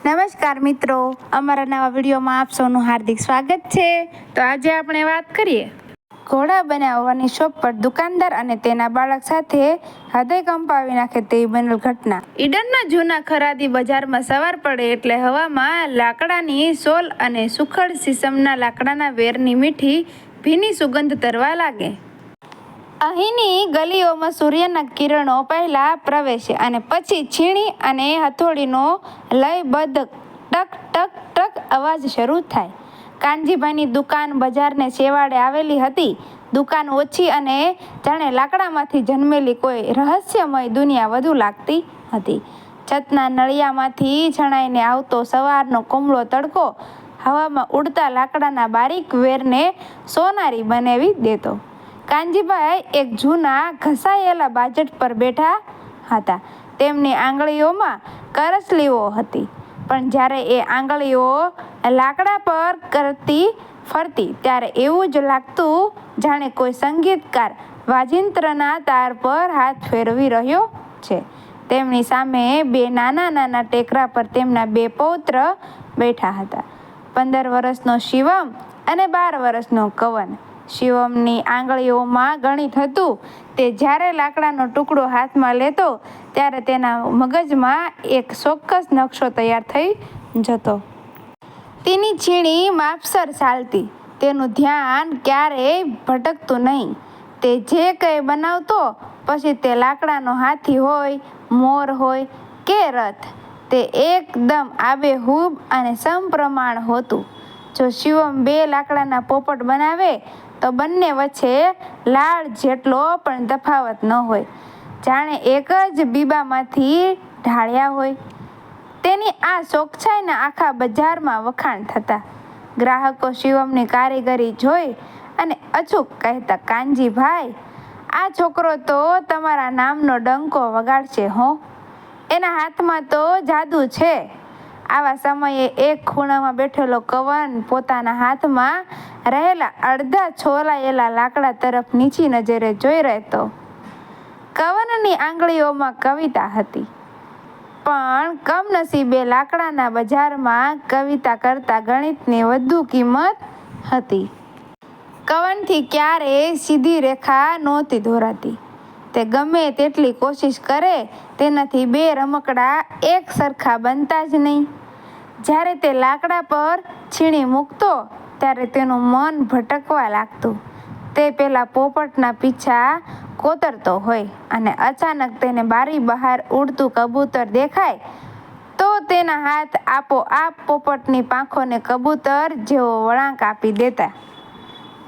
નમસ્કાર મિત્રો, અમારા નવા વિડીયોમાં આપ સૌનું હાર્દિક સ્વાગત છે। તો આજે આપણે વાત કરીએ ઘોડા બનાવવાની શોપ પર દુકાનદાર અને તેના બાળક સાથે હૃદય કંપાવી નાખે તેવી બનેલ ઘટના। ઈડરના જૂના ખરાદી બજારમાં સવાર પડે એટલે હવામાં લાકડાની સોલ અને સુખડ સીસમના લાકડાના વેરની મીઠી ભીની સુગંધ તરવા લાગે। અહીંની ગલીઓમાં સૂર્યના કિરણો પહેલા પ્રવેશે અને પછી છીણી અને હથોડીનો લયબદ્ધ ટક ટક ટક અવાજ શરૂ થાય। કાનજીભાઈની દુકાન બજારને છેવાડે આવેલી હતી। દુકાન ઓછી અને જાણે લાકડામાંથી જન્મેલી કોઈ રહસ્યમય દુનિયા વધુ લાગતી હતી। છતના નળિયામાંથી છણાઈને આવતો સવારનો કુમળો તડકો હવામાં ઉડતા લાકડાના બારીક વેરને સોનારી બનાવી દેતો। કાનજીભાઈ એક જૂના ઘસાયેલા બાજટ પર બેઠા હતા। તેમની આંગળીઓમાં કરચલીઓ હતી, પણ જ્યારે એ આંગળીઓ લાકડા પર કરતી ફરતી ત્યારે એવું જ લાગતું જાણે કોઈ સંગીતકાર વાજિંત્રના તાર પર હાથ ફેરવી રહ્યો છે। તેમની સામે બે નાના નાના ટેકરા પર તેમના બે પૌત્ર બેઠા હતા, 15 વર્ષનો શિવમ અને 12 વર્ષનો કવન। શિવમની આંગળીઓમાં ગણિત હતું। તે જ્યારે લાકડાનો ટુકડો હાથમાં લેતો ત્યારે તેના મગજમાં એક ચોક્કસ નકશો તૈયાર થઈ જતો। તેની છીણી માપસર ચાલતી, તેનું ધ્યાન ક્યારેય ભટકતું નહીં। તે જે કંઈ બનાવતો, પછી તે લાકડાનો હાથી હોય, મોર હોય કે રથ, તે એકદમ આબેહૂબ અને સમપ્રમાણ હોતું। જો શિવમ 2 લાકડાના પોપટ બનાવે તો બંને વચ્ચે લાળ જેટલો પણ તફાવત ન હોય, જાણે એક જ બીબામાંથી ઢાળ્યા હોય। તેની આ ચોકસાઈના આખા બજારમાં વખાણ થતા। ગ્રાહકો શિવમની કારીગરી જોઈ અને અચૂક કહેતા, કાનજીભાઈ, આ છોકરો તો તમારા નામનો ડંકો વગાડશે હો! એના હાથમાં તો જાદુ છે। આવા સમયે એક ખૂણામાં બેઠેલો કવન પોતાના હાથમાં રહેલા અડધા છોલાયેલા લાકડા તરફ નીચી નજરે જોઈ રહેતો। કવનની આંગળીઓમાં કવિતા હતી, પણ કમનસીબે લાકડાના બજારમાં કવિતા કરતાં ગણિતની વધુ કિંમત હતી। કવનથી ક્યારેય સીધી રેખા નહોતી દોરાતી। તે ગમે તેટલી કોશિશ કરે તેનાથી 2 રમકડા એક સરખા બનતા જ નહીં। જ્યારે તે લાકડા પર છીણી મૂકતો ત્યારે તેનું મન ભટકવા લાગતું। તે પેલા પોપટના પીછા કોતરતો હોય અને અચાનક તેને બારી બહાર ઉડતું કબૂતર દેખાય તો તેના હાથ આપોઆપ પોપટની પાંખોને કબૂતર જેવો વળાંક આપી દેતા।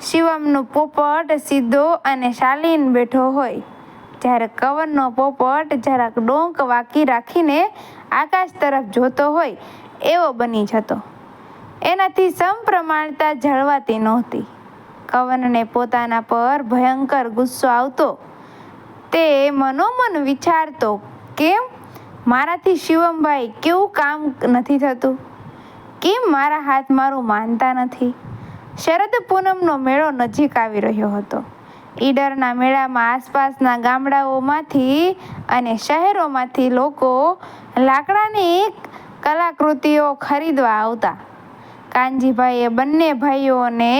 શિવમનો પોપટ સીધો અને શાલીન બેઠો હોય, જ્યારે કવનનો પોપટ જરાક ડોક વાંકી રાખીને આકાશ તરફ જોતો હોય એવો બની જતો। એનાથી સમપ્રમાણતા જળવાતી નહોતી। કવનને પોતાના પર ભયંકર ગુસ્સો આવતો। તે મનોમન વિચારતો, કેમ મારાથી શિવમભાઈ કેવું કામ નથી થતું? કેમ મારા હાથ મારું માનતા નથી? શરદ પૂનમનો મેળો નજીક આવી રહ્યો હતો। ઈડરના મેળામાં આસપાસના ગામડાઓમાંથી અને શહેરોમાંથી લોકો લાકડાની કલાકૃતિઓ ખરીદવા આવતા। કાનજીભાઈએ બંને ભાઈઓને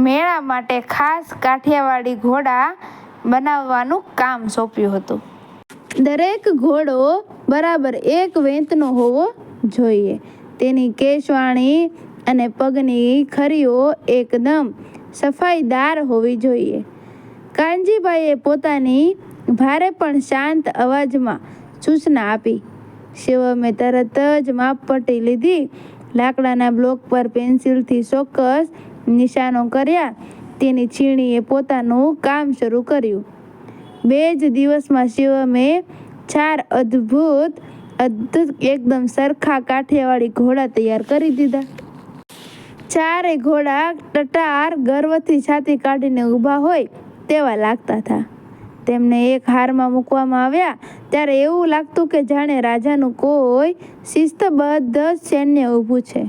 મેળા માટે ખાસ કાઠિયાવાડી ઘોડા બનાવવાનું કામ સોંપ્યું હતું। દરેક ઘોડો બરાબર 1 વેંતનો હોવો જોઈએ। તેની કેશવાણી અને પગની ખરીઓ એકદમ સફાઈદાર હોવી જોઈએ। કાનજીભાઈએ પોતાની ભારે પણ શાંત અવાજમાં સૂચના આપી। શિવમે તરત જ માપપટ્ટી લીધી, લાકડાના બ્લોક પર પેન્સિલથી ચોક્કસ નિશાનો કર્યા। તેની છીણીએ પોતાનું કામ શરૂ કર્યું। 2 જ દિવસમાં શિવમે 4 અદ્ભુત એકદમ સરખા કાઠિયાવાડી ઘોડા તૈયાર કરી દીધા। 4 ઘોડા ટટાર ગર્વથી છાતી કાઢીને ઊભા હોય તેવા લાગતા હતા। તેમને એક હારમાં મૂકવામાં આવ્યા ત્યારે એવું લાગતું કે જાણે રાજાનું કોઈ શિસ્તબદ્ધ સૈન્ય ઊભું છે।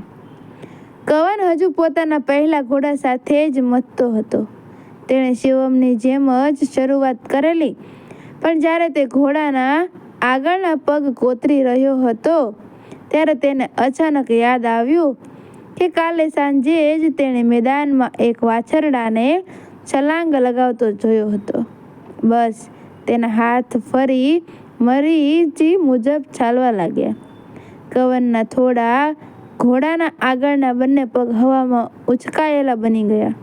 કવન હજુ પોતાના પહેલા ઘોડા સાથે જ મથતો હતો। તેણે શિવમની જેમ જ શરૂઆત કરેલી, પણ જ્યારે તે ઘોડાના આગળના પગ કોતરી રહ્યો હતો ત્યારે તેને અચાનક યાદ આવ્યું કે કાલે સાંજે જ તેણે મેદાનમાં એક વાછરડાને છલાંગ લગાવતો જોયો હતો. બસ તેના હાથ ફરી મરીચી મુજબ ચાલવા લાગ્યા. કવનના થોડા ઘોડાના આગળના બંને પગ હવામાં ઉંચકાયેલા બની ગયા.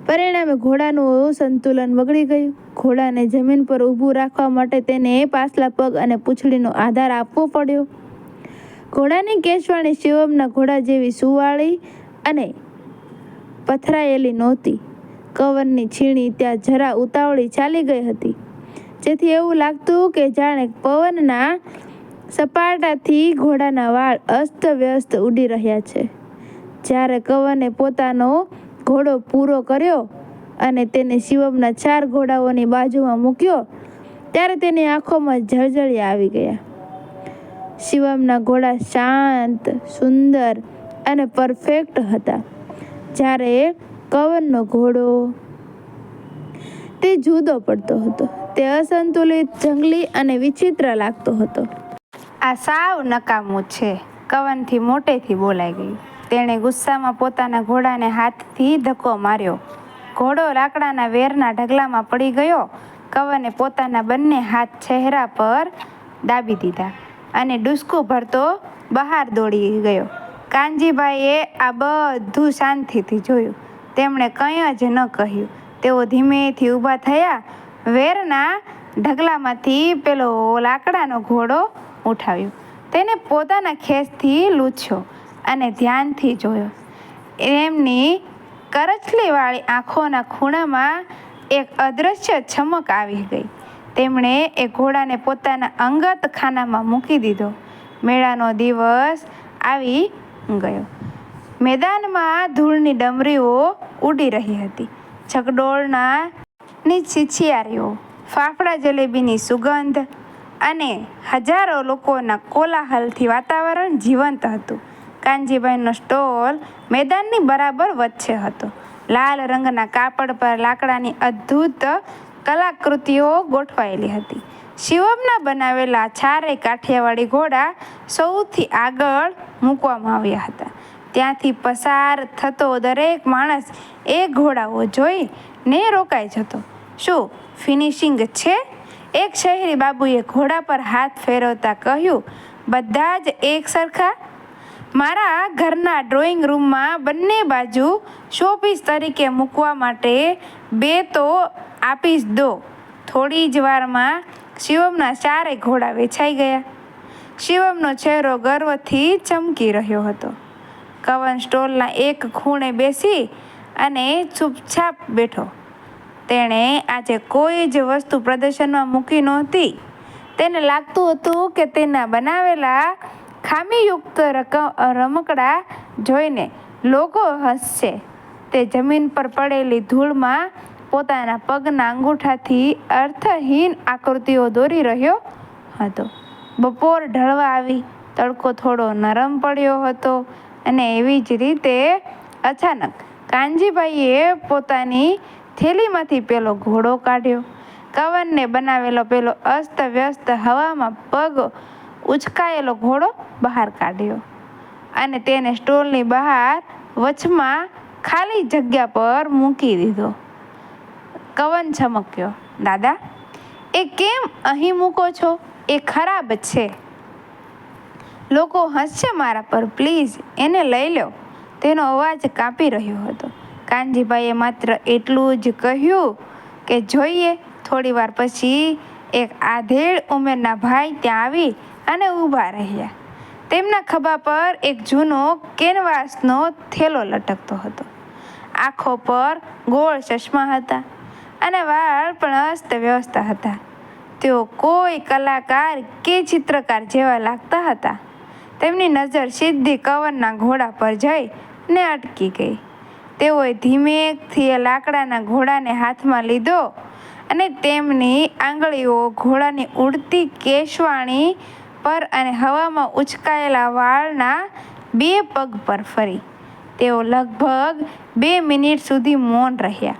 પરિણામે ઘોડાનું સંતુલન બગડી ગયું. ઘોડાને જમીન પર ઊભું રાખવા માટે તેને પાછલા પગ અને પૂંછડીનો આધાર આપવો પડ્યો. ઘોડાની કેશવાણી શિવમના ઘોડા જેવી સુવાળી અને પથરાયેલી નહોતી. કવનની છીણી ત્યાં જરા ઉતાવળી ચાલી ગઈ હતી, જેથી એવું લાગતું કે જાણે પવનના સપાટાથી ઘોડાના વાળ અસ્તવ્યસ્ત ઉડી રહ્યા છે. જ્યારે કવને પોતાનો ઘોડો પૂરો કર્યો અને તેને શિવમના 4 ઘોડાઓની બાજુમાં મૂક્યો, ત્યારે તેની આંખોમાં જળજળિયા આવી ગયા. શિવમના ઘોડા શાંત, સુંદર અને પરફેક્ટ હતા, જ્યારે કવનનો ઘોડો તે જુદો પડતો હતો. તે અસંતુલિત, જંગલી અને વિચિત્ર લાગતો હતો. આ સાવ નકામું છે, કવનથી મોટેથી બોલાઈ ગયું. તેણે ગુસ્સામાં પોતાના ઘોડાને હાથથી ધક્કો માર્યો. ઘોડો લાકડાના વેરના ઢગલામાં પડી ગયો. કવને પોતાના બંને હાથ ચહેરા પર દાબી દીધા અને ડૂસકું ભરતો બહાર દોડી ગયો. કાનજીભાઈએ આ બધું શાંતિથી જોયું. તેમણે કંઈ જ ન કહ્યું. તેઓ ધીમેથી ઊભા થયા. વેરના ઢગલામાંથી પેલો લાકડાનો ઘોડો ઉઠાવ્યો. તેને પોતાના ખેસથી લૂછ્યો અને ધ્યાનથી જોયો. એમની કરચલીવાળી આંખોના ખૂણામાં એક અદૃશ્ય ચમક આવી ગઈ. તેમણે એ ઘોડાને પોતાના અંગત ખાનામાં મૂકી દીધો. મેળાનો દિવસ આવી ગયો. મેદાનમાં ધૂળની ડમરીઓ ઉડી રહી હતી. ચકડોળની છીછિયારીઓ, ફાફડા જલેબીની સુગંધ અને હજારો લોકોના કોલાહલથી વાતાવરણ જીવંત હતું. કાનજીભાઈનો સ્ટોલ મેદાનની બરાબર વચ્ચે હતો. લાલ રંગના કાપડ પર લાકડાની અદ્ભુત કલાકૃતિઓ ગોઠવાયેલી હતી. શિવમના બનાવેલા 4 કાઠિયાવાડી ઘોડા સૌથી આગળ મૂકવામાં આવ્યા હતા. ત્યાંથી પસાર થતો દરેક માણસ એ ઘોડાઓ જોઈને રોકાઈ જતો. શું ફિનિશિંગ છે? એક શહેરી બાબુએ ઘોડા પર હાથ ફેરવતા કહ્યું. બધા જ એક સરખા? મારા ઘરના ડ્રોઈંગ રૂમમાં બંને બાજુ શોપીસ તરીકે મૂકવા માટે 2 તો આપી જ દો. થોડી જ વારમાં શિવમના 4 ઘોડા વેચાઈ ગયા. શિવમનો ચહેરો ગર્વથી ચમકી રહ્યો હતો. કવન સ્ટોલના એક ખૂણે બેસી અને ચૂપચાપ બેઠો. તેણે આજે કોઈ જ વસ્તુ પ્રદર્શનમાં મૂકી નહોતી. તેને લાગતું હતું કે તેના બનાવેલા ખામીયુક્ત રમકડા જોઈને લોકો હસશે. તે જમીન પર પડેલી ધૂળમાં પોતાના પગના અંગૂઠાથી અર્થહીન આકૃતિઓ દોરી રહ્યો હતો. બપોર ઢળવા આવી. તડકો થોડો નરમ પડ્યો હતો અને એવી જ રીતે અચાનક કાનજીભાઈએ પોતાની થેલીમાંથી પેલો ઘોડો કાઢ્યો. કવનને બનાવેલો પેલો અસ્તવ્યસ્ત હવામાં પગ ઉંચકાયેલો ઘોડો બહાર કાઢ્યો અને તેને સ્ટોલની બહાર વચમાં ખાલી જગ્યા પર મૂકી દીધો. કવન ચમક્યો. દાદા, એ કેમ અહીં મૂકો છો? એ ખરાબ છે. લોકો હસશે મારા પર. પ્લીઝ એને લઈ લો. તેનો અવાજ કાપી રહ્યો હતો. કાનજીભાઈએ માત્ર એટલું જ કહ્યું કે જોઈએ. થોડી વાર પછી એક આધેડ ઉંમરના ભાઈ ત્યાં આવી અને ઊભા રહ્યા. તેમના ખભા પર એક જૂનો કેનવાસનો થેલો લટકતો હતો. આંખો પર ગોળ ચશ્મા હતા અને વાળ પણ અસ્તવ્યસ્ત હતા. તેઓ કોઈ કલાકાર કે ચિત્રકાર જેવા લાગતા હતા. તેમની નજર સીધી કવનના ઘોડા પર જઈને અટકી ગઈ. તેઓએ ધીમેથી લાકડાના ઘોડાને હાથમાં લીધો અને તેમની આંગળીઓ ઘોડાની ઉડતી કેશવાણી પર અને હવામાં ઉંચકાયેલા વાળના 2 પગ પર ફરી. તેઓ લગભગ 2 મિનિટ સુધી મૌન રહ્યા.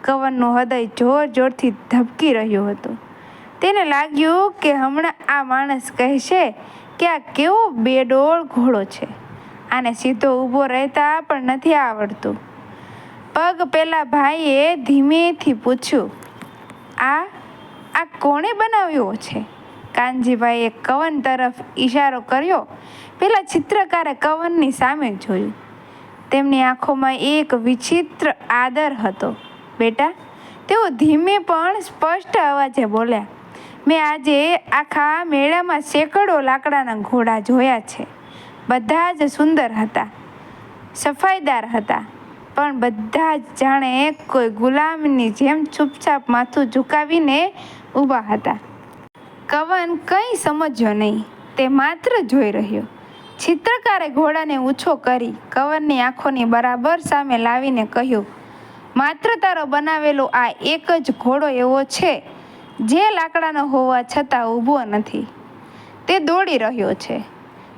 કવનનું હૃદય જોર જોરથી ધબકી રહ્યું હતું. તેને લાગ્યું કે હમણાં આ માણસ કહેશે કે આ કેવો બેડોળ ઘોડો છે, આને સીધો ઊભો રહેતા પણ નથી આવડતું. પગ પેલા ભાઈએ ધીમેથી પૂછ્યું, આ કોણે બનાવ્યો છે? કાનજીભાઈએ કવન તરફ ઈશારો કર્યો. પેલા ચિત્રકારે કવનની સામે જોયું. તેમની આંખોમાં એક વિચિત્ર આદર હતો. બેટા, તેઓ ધીમે પણ સ્પષ્ટ અવાજે બોલ્યા, મેં આજે આખા મેળામાં સેંકડો લાકડાના ઘોડા જોયા છે. બધા જ સુંદર હતા, સફાઈદાર હતા, પણ બધા જ જાણે કોઈ ગુલામની જેમ ચૂપચાપ માથું ઝુકાવીને ઊભા હતા. કવન કંઈ સમજ્યો નહીં, તે માત્ર જોઈ રહ્યો. ચિત્રકારે ઘોડાને ઊંચો કરી કવનની આંખોની બરાબર સામે લાવીને કહ્યું, માત્ર તારો બનાવેલો આ એક જ ઘોડો એવો છે જે લાકડાનો હોવા છતાં ઊભો નથી. તે દોડી રહ્યો છે,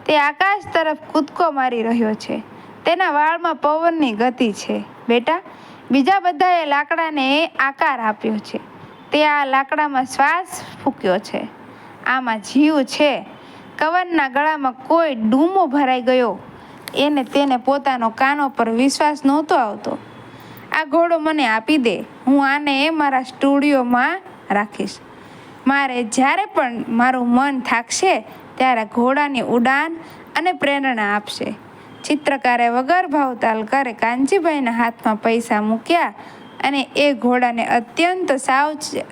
તે આકાશ તરફ કૂદકો મારી રહ્યો છે, તેના વાળમાં પવનની ગતિ છે. બેટા, બીજા બધાએ લાકડાને આકાર આપ્યો છે, તે આ લાકડામાં શ્વાસ ફૂંક્યો છે. આમાં જીવ છે. કવનના ગળામાં કોઈ ડૂમો ભરાઈ ગયો. તેને પોતાનો કાનો પર વિશ્વાસ નહોતો આવતો. આ ઘોડો મને આપી દે, હું આને મારા સ્ટુડિયોમાં રાખીશ. મારે જ્યારે પણ મારું મન થાકશે ત્યારે ઘોડાની ઉડાન અને પ્રેરણા આપશે. ચિત્રકારે વગર ભાવતાલ કરે કાનજીભાઈના હાથમાં પૈસા મૂક્યા અને એ ઘોડાને અત્યંત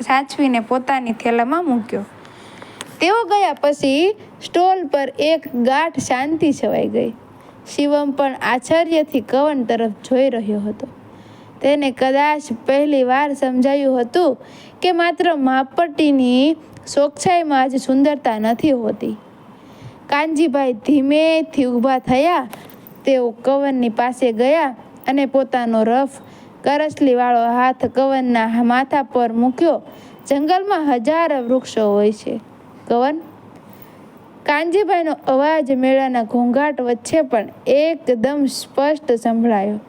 સાચવીને પોતાની થેલામાં મૂક્યો. તેઓ ગયા પછી સ્ટોલ પર એક ગાઢ શાંતિ છવાઈ ગઈ. શિવમ પણ આશ્ચર્યથી કવન તરફ જોઈ રહ્યો હતો. તેને કદાચ પહેલી વાર સમજાયું હતું કે માત્ર માપપટ્ટીની ચોકસાઈમાં જ સુંદરતા નથી હોતી. કાનજીભાઈ ધીમેથી ઊભા થયા. તેઓ કવનની પાસે ગયા અને પોતાનો રફ કરસલીવાળો હાથ કવનના માથા પર મૂક્યો. જંગલમાં હજારો વૃક્ષો હોય છે, કવન. કાનજીભાઈનો અવાજ મેળાના ઘોંઘાટ વચ્ચે પણ એકદમ સ્પષ્ટ સંભળાયો.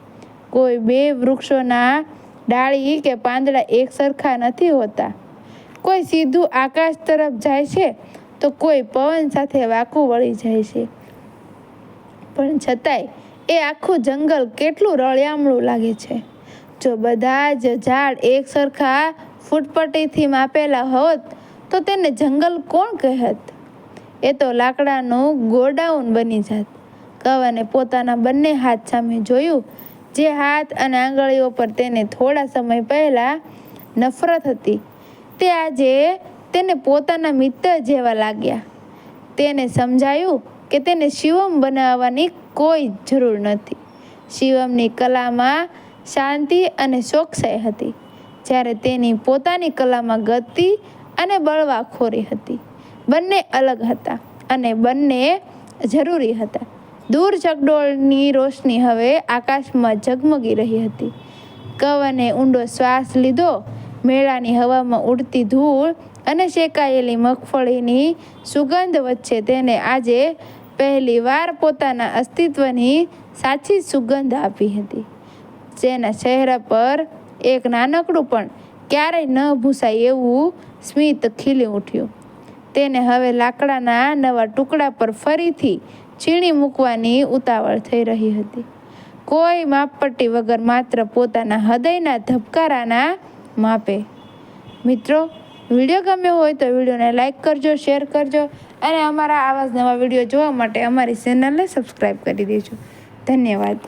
કોઈ બે વૃક્ષોના ડાળી કે પાંદડા એક સરખા નથી હોતા. કોઈ સીધું આકાશ તરફ જાય છે તો કોઈ પવન સાથે વાંકું વળી જાય છે. પણ છતાંય એ આખું જંગલ કેટલું રળિયામણું લાગે છે. જો બધા જ ઝાડ એક સરખા ફૂટપટ્ટીથી માપેલા હોત તો તેને જંગલ કોણ કહેત? એ તો લાકડાનું ગોડાઉન બની જાત. કવને પોતાના બંને હાથ સામે જોયું. જે હાથ અને આંગળીઓ પર તેને થોડા સમય પહેલાં નફરત હતી, તે આજે તેને પોતાના મિત્ર જેવા લાગ્યા. તેને સમજાયું કે તેને શિવમ બનાવવાની કોઈ જરૂર નથી. શિવમની કલામાં શાંતિ અને ચોકસાઈ હતી, જ્યારે તેની પોતાની કલામાં ગતિ અને બળવાખોરી હતી. બંને અલગ હતા અને બંને જરૂરી હતા. દૂર ચકડોળની રોશની હવે આકાશમાં ઝગમગી રહી હતી. કવને ઊંડો શ્વાસ લીધો. મેળાની હવામાં ઉડતી ધૂળ અને શેકાયેલી મગફળીની સુગંધ વચ્ચે તેને આજે પહેલીવાર પોતાના અસ્તિત્વની સાચી સુગંધ આપી હતી. જેના ચહેરા પર એક નાનકડું પણ ક્યારેય ન ભૂસાય એવું સ્મિત ખીલી ઉઠ્યું. તેને હવે લાકડાના નવા ટુકડા પર ફરીથી ચીણી મૂકવાની ઉતાવળ થઈ રહી હતી. કોઈ માપપટ્ટી વગર, માત્ર પોતાના હૃદયના ધબકારાના માપે. મિત્રો, વિડીયો ગમ્યો હોય તો વિડીયોને લાઈક કરજો, શેર કરજો અને અમારા આવા જ નવા વિડીયો જોવા માટે અમારી ચેનલને સબસ્ક્રાઈબ કરી દેજો. ધન્યવાદ.